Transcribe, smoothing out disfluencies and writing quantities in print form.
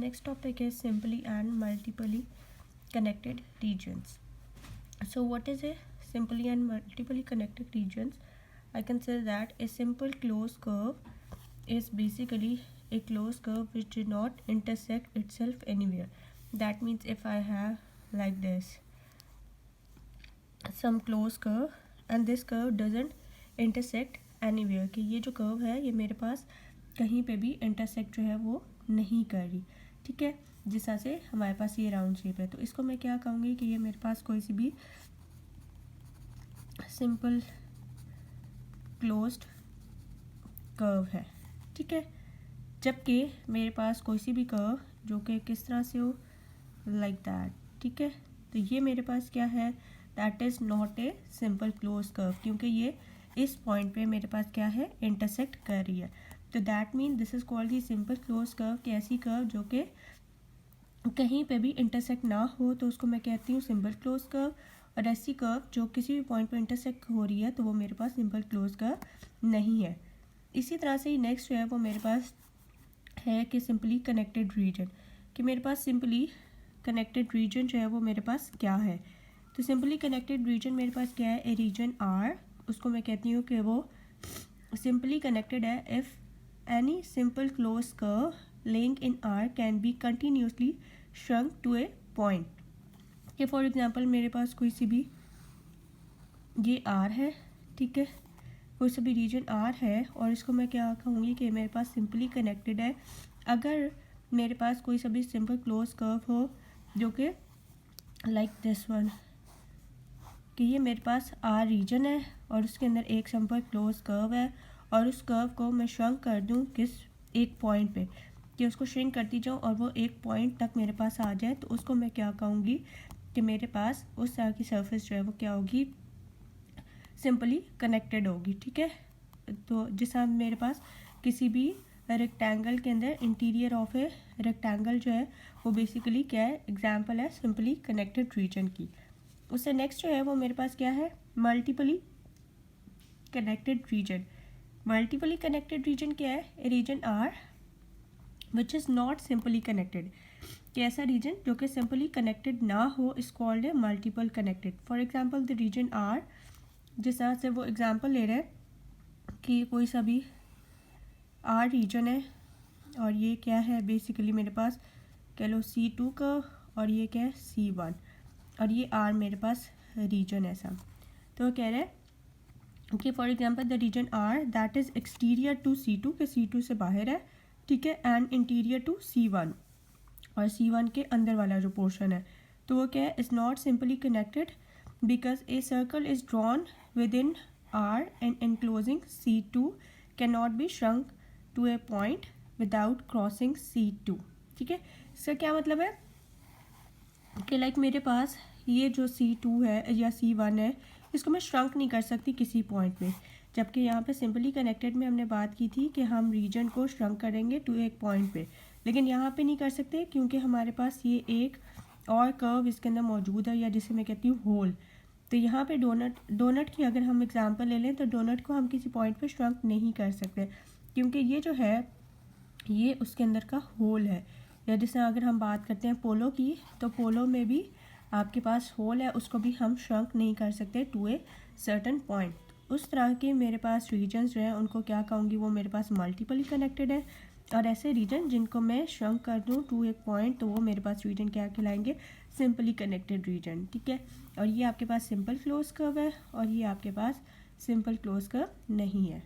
next topic is simply and multiply connected regions. So what is a simply and multiply connected regions? I can say that a simple closed curve is basically a closed curve which did not intersect itself anywhere. That means if I have like this some closed curve and this curve doesn't intersect anywhere, कि ये जो curve है ये मेरे पास कहीं पे भी intersect जो है वो नहीं कर रही, ठीक है। जिस तरह से हमारे पास ये राउंड शेप है तो इसको मैं क्या कहूँगी कि ये मेरे पास कोई सी भी सिंपल क्लोज्ड कर्व है, ठीक है। जबकि मेरे पास कोई सी भी कर्व जो कि किस तरह से हो लाइक दैट, ठीक है, तो ये मेरे पास क्या है, that is not a simple close curve, क्योंकि ये इस पॉइंट पे मेरे पास क्या है, इंटरसेक्ट कर रही है। तो that mean this is called the simple close curve, कि ऐसी कर्व जो कि कहीं पे भी इंटरसेक्ट ना हो तो उसको मैं कहती हूँ सिंपल क्लोज कर्व, और ऐसी कर्व जो किसी भी पॉइंट पर इंटरसेक्ट हो रही है तो वो मेरे पास सिंपल क्लोज कर्व नहीं है। इसी तरह से नेक्स्ट जो है वो मेरे पास है कि सिंपली कनेक्टेड रीजन, कि मेरे पास सिंपली कनेक्टेड रीजन जो है वो मेरे पास क्या है। तो सिंपली कनेक्टेड रीजन मेरे पास क्या है, ए रीजन आर, उसको मैं कहती हूँ कि वो सिंपली कनेक्टेड है if any simple close curve link in R can be continuously shrunk to a point. कि फॉर एग्जांपल मेरे पास कोई सी भी ये आर है, ठीक है, कोई सा भी रीजन आर है और इसको मैं क्या कहूँगी कि मेरे पास सिंपली कनेक्टेड है अगर मेरे पास कोई सा भी सिंपल क्लोज कर्व हो जो कि लाइक दिस वन, कि ये मेरे पास आर रीजन है और उसके अंदर एक सिंपल क्लोज कर्व है और उस कर्व को मैं श्रंक कर दूँ किस एक पॉइंट पे, कि उसको श्रिंक करती जाऊँ और वो एक पॉइंट तक मेरे पास आ जाए, तो उसको मैं क्या कहूँगी कि मेरे पास उस तरह की सरफेस जो है वो क्या होगी, सिंपली कनेक्टेड होगी, ठीक है। तो जैसा मेरे पास किसी भी रेक्टेंगल के अंदर इंटीरियर ऑफ ए रेक्टेंगल जो है वो बेसिकली क्या है, एग्जांपल है सिंपली कनेक्टेड रीजन की। उससे नेक्स्ट जो है वो मेरे पास क्या है, multiply connected region. Multiply connected region क्या है, a region R which is not simply connected, कि ऐसा रीजन जो कि सिंपली कनेक्टेड ना हो is called a multiple connected. For example the region R, जिस तरह से वो एग्जांपल ले रहे हैं कि कोई सा भी आर रीजन है और ये क्या है बेसिकली मेरे पास कह लो C2 का, और ये क्या है C1, और ये आर मेरे पास रीजन है सब। तो कह रहे हैं कि for example the region R that is exterior to C2, के C2 से बाहर है, ठीक है, एंड इंटीरियर टू C1, और C1 के अंदर वाला जो पोर्शन है तो वो क्या है, is not simply connected because a circle is drawn within R and enclosing C2 cannot be shrunk to a point without crossing C2, ठीक है। इसका क्या मतलब है कि लाइक मेरे पास ये जो C2 है या C1 है इसको मैं श्रंक नहीं कर सकती किसी पॉइंट पे, जबकि यहाँ पे सिंपली कनेक्टेड में हमने बात की थी कि हम रीजन को श्रंक करेंगे टू एक पॉइंट पे, लेकिन यहाँ पे नहीं कर सकते क्योंकि हमारे पास ये एक और कर्व इसके अंदर मौजूद है, या जिसे मैं कहती हूँ होल। तो यहाँ पे डोनट की अगर हम एग्जांपल ले लें तो डोनट को हम किसी पॉइंट पे श्रंक नहीं कर सकते क्योंकि ये जो है ये उसके अंदर का होल है। या जैसे अगर हम बात करते हैं पोलो की, तो पोलो में भी आपके पास होल है, उसको भी हम श्रंक नहीं कर सकते टू ए सर्टन पॉइंट। उस तरह के मेरे पास रीजन्स जो हैं उनको क्या कहूँगी, वो मेरे पास मल्टीपली कनेक्टेड है, और ऐसे रीजन जिनको मैं श्रंक कर दूँ टू एक पॉइंट तो वो मेरे पास रीजन क्या कहलाएंगे, सिंपली कनेक्टेड रीजन, ठीक है। और ये आपके पास सिंपल क्लोज कर्व है और ये आपके पास सिंपल क्लोज कर्व नहीं है।